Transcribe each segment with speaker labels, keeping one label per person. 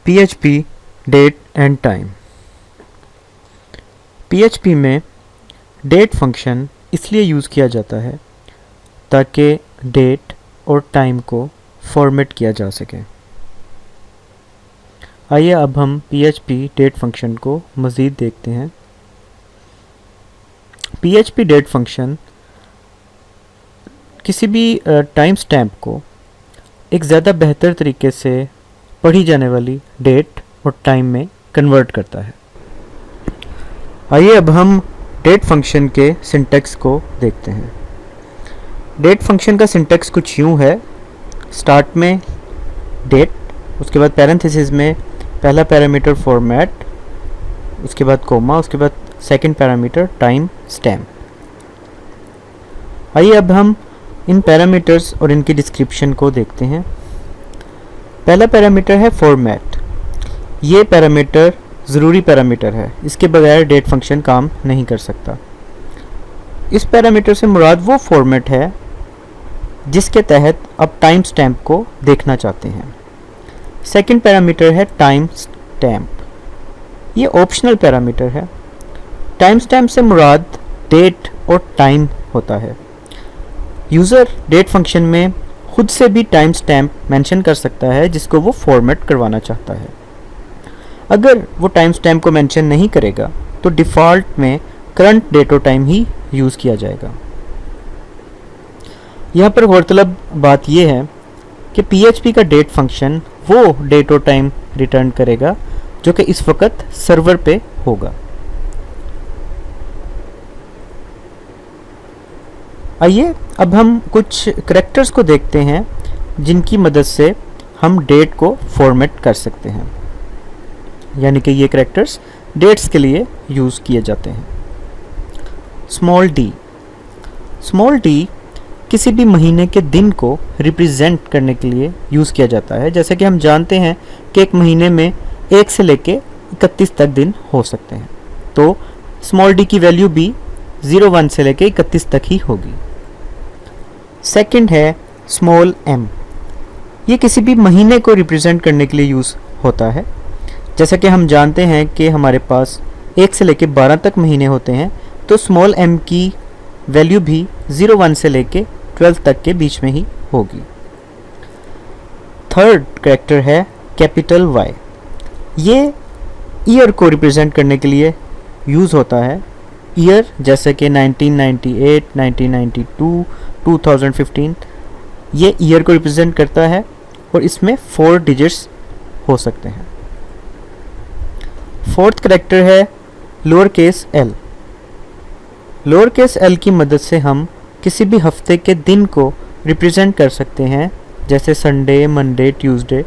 Speaker 1: PHP date and time. PHP में date function इसलिए use किया जाता है ताकि डेट और टाइम को फॉर्मेट किया जा सके। आइए अब हम PHP डेट फंक्शन को मज़ीद देखते हैं। PHP डेट फंक्शन किसी भी टाइम स्टैम्प को एक ज़्यादा बेहतर तरीके से पढ़ी जाने वाली डेट और टाइम में कन्वर्ट करता है। आइए अब हम डेट फंक्शन के सिंटैक्स को देखते हैं। डेट फंक्शन का सिंटैक्स कुछ यूँ है। स्टार्ट में डेट, उसके बाद पैरेंथेसिस में पहला पैरामीटर फॉर्मेट, उसके बाद कोमा, उसके बाद सेकंड पैरामीटर टाइम स्टैम्प। आइए अब हम इन पैरामीटर्स और इनकी डिस्क्रिप्शन को देखते हैं। पहला पैरामीटर है फॉर्मेट। ये पैरामीटर ज़रूरी पैरामीटर है, इसके बगैर डेट फंक्शन काम नहीं कर सकता। इस पैरामीटर से मुराद वो फॉर्मेट है जिसके तहत आप टाइम स्टैम्प को देखना चाहते हैं। सेकंड पैरामीटर है टाइम स्टैम्प। ये ऑप्शनल पैरामीटर है। टाइम स्टैम्प से मुराद डेट और टाइम होता है। यूज़र डेट फंक्शन में खुद से भी टाइम स्टैम्प मेंशन कर सकता है जिसको वो फॉर्मेट करवाना चाहता है। अगर वो टाइम स्टैम्प को मेंशन नहीं करेगा तो डिफ़ॉल्ट में करंट डेट और टाइम ही यूज़ किया जाएगा। यहाँ पर गौरतलब बात यह है कि PHP का डेट फंक्शन वो डेट और टाइम रिटर्न करेगा जो कि इस वक्त सर्वर पे होगा। आइए अब हम कुछ करैक्टर्स को देखते हैं जिनकी मदद से हम डेट को फॉर्मेट कर सकते हैं, यानी कि ये करैक्टर्स डेट्स के लिए यूज़ किए जाते हैं। स्मॉल डी किसी भी महीने के दिन को रिप्रेजेंट करने के लिए यूज़ किया जाता है। जैसे कि हम जानते हैं कि एक महीने में 1 से लेके 31 तक दिन हो सकते हैं, तो स्मॉल डी की वैल्यू भी 01 से लेके 31 तक ही होगी। सेकंड है स्मॉल एम। ये किसी भी महीने को रिप्रेजेंट करने के लिए यूज़ होता है। जैसा कि हम जानते हैं कि हमारे पास 1 से लेके 12 तक महीने होते हैं, तो स्मॉल एम की वैल्यू भी 01 से लेके 12 तक के बीच में ही होगी। थर्ड कैरेक्टर है कैपिटल वाई। ये ईयर को रिप्रेजेंट करने के लिए यूज़ होता है। ईयर जैसे कि 1998, 1992, 2015, ये ईयर को रिप्रेजेंट करता है और इसमें 4 डिजिट्स हो सकते हैं। फोर्थ कैरेक्टर है lower case L. Lower case L की मदद से हम किसी भी हफ्ते के दिन को रिप्रेजेंट कर सकते हैं, जैसे संडे, मंडे, ट्यूसडे।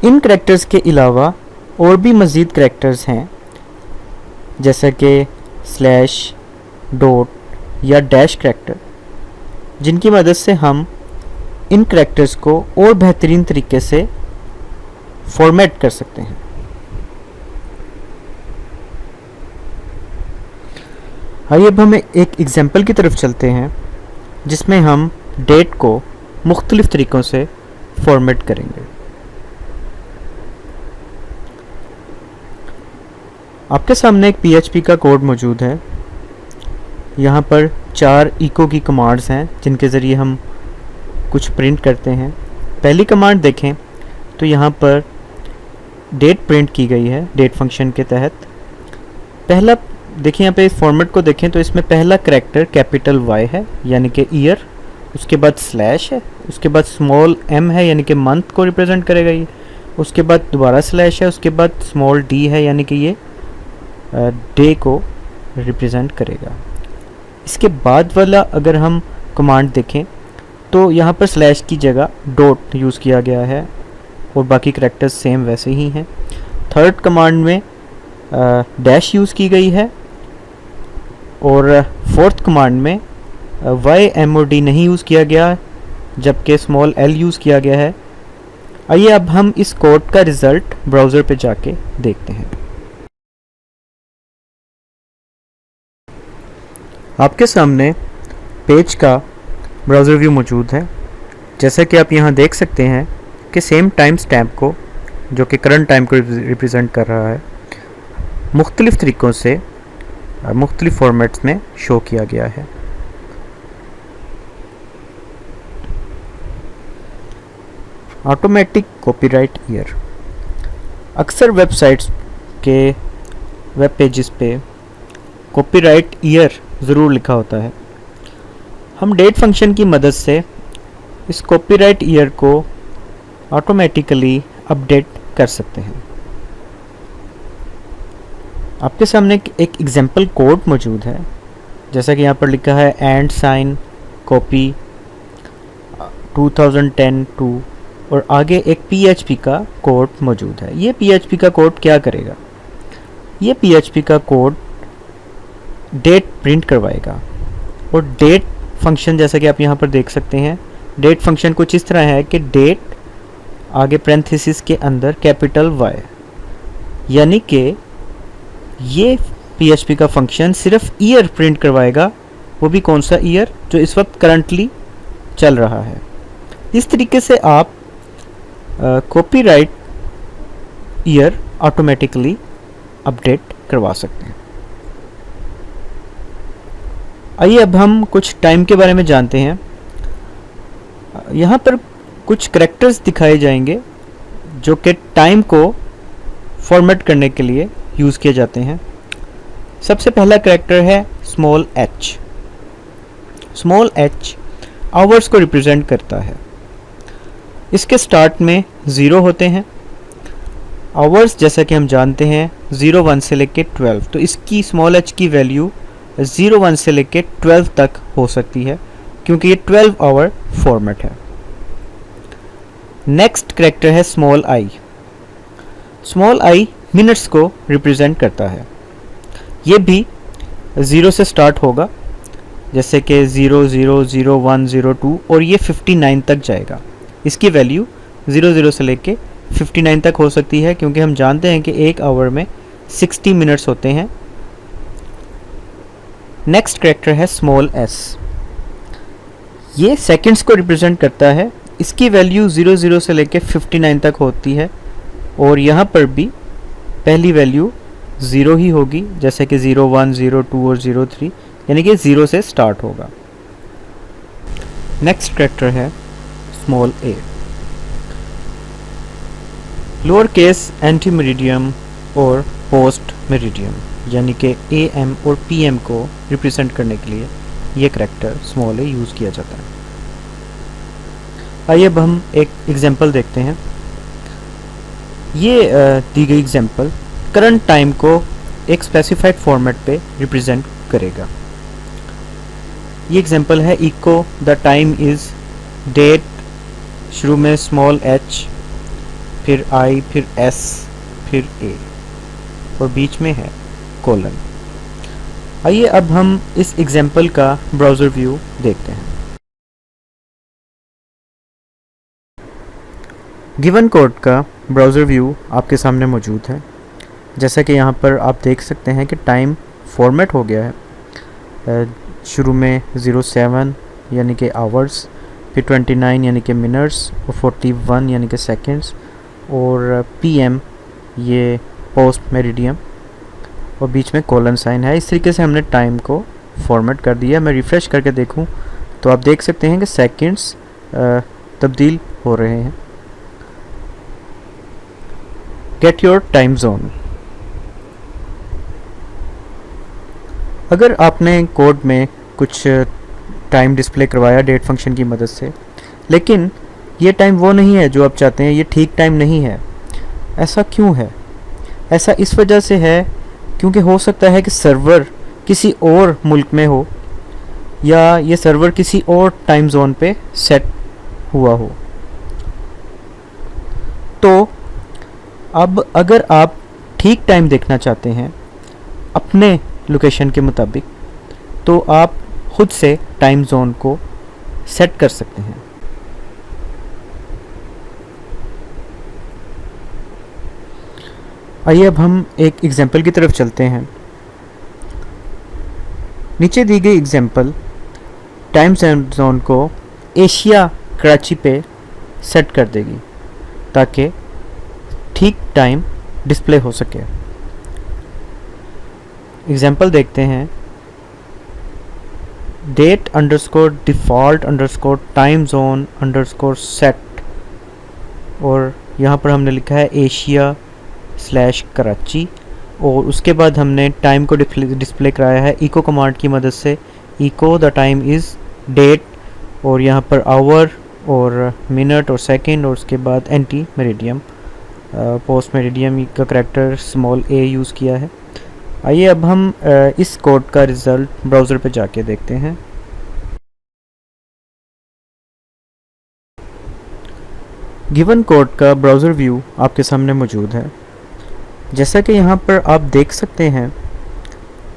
Speaker 1: इन कैरेक्टर्स के अलावा और भी मज़ीद कैरेक्टर्स हैं, जैसे कि स्लैश, डॉट या डैश कैरेक्टर, जिनकी मदद से हम इन कैरेक्टर्स को और बेहतरीन तरीके से फॉर्मेट कर सकते हैं। आइए अब हम एक एग्जाम्पल की तरफ चलते हैं जिसमें हम डेट को मुख्तलिफ तरीक़ों से फॉर्मेट करेंगे। आपके सामने एक PHP का कोड मौजूद है। यहाँ पर 4 इको की कमांड्स हैं जिनके ज़रिए हम कुछ प्रिंट करते हैं। पहली कमांड देखें तो यहाँ पर डेट प्रिंट की गई है डेट फंक्शन के तहत। पहला देखिए, यहाँ पे इस फॉर्मेट को देखें तो इसमें पहला करैक्टर कैपिटल वाई है यानी कि ईयर, उसके बाद स्लैश है, उसके बाद स्मॉल एम है यानी कि मंथ को रिप्रेजेंट करेगा ये, उसके बाद दोबारा स्लैश है, उसके बाद स्मॉल डी है यानी कि ये डे को रिप्रेजेंट करेगा। इसके बाद वाला अगर हम कमांड देखें तो यहाँ पर स्लैश की जगह डॉट यूज़ किया गया है और बाकी करैक्टर्स सेम वैसे ही हैं। थर्ड कमांड में डैश यूज़ की गई है और फोर्थ कमांड में वाई एम और डी नहीं यूज़ किया गया जबकि स्मॉल एल यूज़ किया गया है। आइए अब हम इस कोड का रिज़ल्ट ब्राउज़र पे जाके देखते हैं। आपके सामने पेज का ब्राउज़र व्यू मौजूद है। जैसा कि आप यहाँ देख सकते हैं के सेम टाइम स्टैम्प को, जो कि करंट टाइम को रिप्रेजेंट कर रहा है, मुख्तलिफ तरीक़ों से मुख्तलिफ फॉर्मेट्स में शो किया गया है। Automatic copyright year. अक्सर वेबसाइट्स के वेब पेजेस पे कॉपीराइट ईयर ज़रूर लिखा होता है। हम डेट फंक्शन की मदद से इस कॉपीराइट ईयर को ऑटोमेटिकली अपडेट कर सकते हैं। आपके सामने एक एग्जांपल कोड मौजूद है, जैसा कि यहाँ पर लिखा है एंड साइन कॉपी 2010 टू, और आगे एक PHP का कोड मौजूद है। ये PHP का कोड क्या करेगा? ये PHP का कोड डेट प्रिंट करवाएगा, और डेट फंक्शन जैसा कि आप यहाँ पर देख सकते हैं, डेट फंक्शन कुछ इस तरह है कि डेट आगे पैरेंथेसिस के अंदर कैपिटल Y, यानी कि ये PHP का फंक्शन सिर्फ ईयर प्रिंट करवाएगा, वो भी कौन सा ईयर? जो इस वक्त करंटली चल रहा है। इस तरीके से आप कॉपीराइट ईयर ऑटोमेटिकली अपडेट करवा सकते हैं। आइए अब हम कुछ टाइम के बारे में जानते हैं। यहाँ पर कुछ करैक्टर्स दिखाए जाएंगे जो कि टाइम को फॉर्मेट करने के लिए यूज़ किए जाते हैं। सबसे पहला करैक्टर है small h। Small h hours को रिप्रेजेंट करता है। इसके स्टार्ट में 0 होते हैं। आवर्स जैसा कि हम जानते हैं 01 से लेके 12, तो इसकी स्मॉल h की वैल्यू 01 से लेके 12 तक हो सकती है, क्योंकि ये 12 आवर फॉर्मेट है। नेक्स्ट करैक्टर है small i। Small i minutes को रिप्रेजेंट करता है। ये भी 0 से स्टार्ट होगा, जैसे कि 0, 0, 0, 1, 0, 2, और ये 59 तक जाएगा। इसकी वैल्यू 00 से लेके 59 तक हो सकती है, क्योंकि हम जानते हैं कि एक आवर में 60 मिनट्स होते हैं। नेक्स्ट करैक्टर है स्मॉल s। ये सेकंड्स को रिप्रेजेंट करता है। इसकी वैल्यू 00 से लेके 59 तक होती है, और यहाँ पर भी पहली वैल्यू 0 ही होगी, जैसे कि 01, 02 और 03, यानी कि 0 से स्टार्ट होगा। नेक्स्ट करैक्टर है small a। Lower case anti meridiem और पोस्ट मेरिडियम, यानी कि AM और PM को रिप्रेजेंट करने के लिए ये करैक्टर स्मॉल a यूज़ किया जाता है। आइए अब हम एक एग्जांपल देखते हैं। ये दी गई एग्जांपल करंट टाइम को एक स्पेसिफाइड फॉर्मेट पे रिप्रेजेंट करेगा। ये एग्जांपल है echo the time is date, शुरू में स्मॉल h, फिर I, फिर S, फिर A, और बीच में है कोलन। आइए अब हम इस एग्जांपल का ब्राउज़र व्यू देखते हैं। गिवन कोड का ब्राउज़र व्यू आपके सामने मौजूद है। जैसा कि यहाँ पर आप देख सकते हैं कि टाइम फॉर्मेट हो गया है। शुरू में 07 यानी कि आवर्स, फिर 29 यानी कि मिनट्स, और 41 यानी कि सेकंड्स, और PM ये पोस्ट मेरिडियम, और बीच में कोलन साइन है। इस तरीके से हमने टाइम को फॉर्मेट कर दिया। मैं रिफ़्रेश करके देखूं तो आप देख सकते हैं कि सेकंड्स तब्दील हो रहे हैं। Get your time zone. अगर आपने कोड में कुछ टाइम डिस्प्ले करवाया डेट फंक्शन की मदद से, लेकिन ये टाइम वो नहीं है जो आप चाहते हैं, ये ठीक टाइम नहीं है, ऐसा क्यों है? ऐसा इस वजह से है क्योंकि हो सकता है कि सर्वर किसी और मुल्क में हो, या ये सर्वर किसी और टाइम जोन पे सेट हुआ हो। तो अब अगर आप ठीक टाइम देखना चाहते हैं अपने लोकेशन के मुताबिक, तो आप खुद से टाइम जोन को सेट कर सकते हैं। आइए अब हम एक एग्जांपल की तरफ चलते हैं। नीचे दी गई एग्जांपल टाइम जोन को एशिया कराची पे सेट कर देगी। ताकि ठीक टाइम डिस्प्ले हो सके। एग्जांपल देखते हैं, date underscore default underscore time zone underscore set, और यहाँ पर हमने लिखा है एशिया / कराची, और उसके बाद हमने टाइम को डिस्प्ले कराया है इको कमांड की मदद से। Echo the time is date, और यहाँ पर आवर और मिनट और सेकंड, और उसके बाद एंटी मेरिडियम पोस्ट मेरिडियम का करैक्टर स्मॉल a यूज़ किया है। आइए अब हम इस कोड का रिज़ल्ट ब्राउज़र पे जाके देखते हैं। गिवन कोड का ब्राउज़र व्यू आपके सामने मौजूद है। जैसा कि यहाँ पर आप देख सकते हैं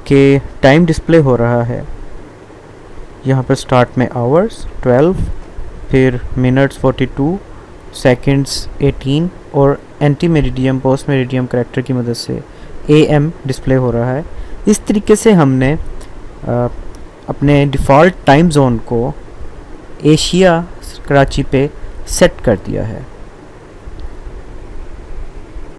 Speaker 1: कि टाइम डिस्प्ले हो रहा है। यहाँ पर स्टार्ट में आवर्स 12, फिर मिनट्स 42, सेकंड्स 18, और anti meridiem post meridiem character की मदद से AM डिस्प्ले हो रहा है। इस तरीके से हमने अपने डिफ़ॉल्ट टाइम जोन को एशिया कराची पे सेट कर दिया है।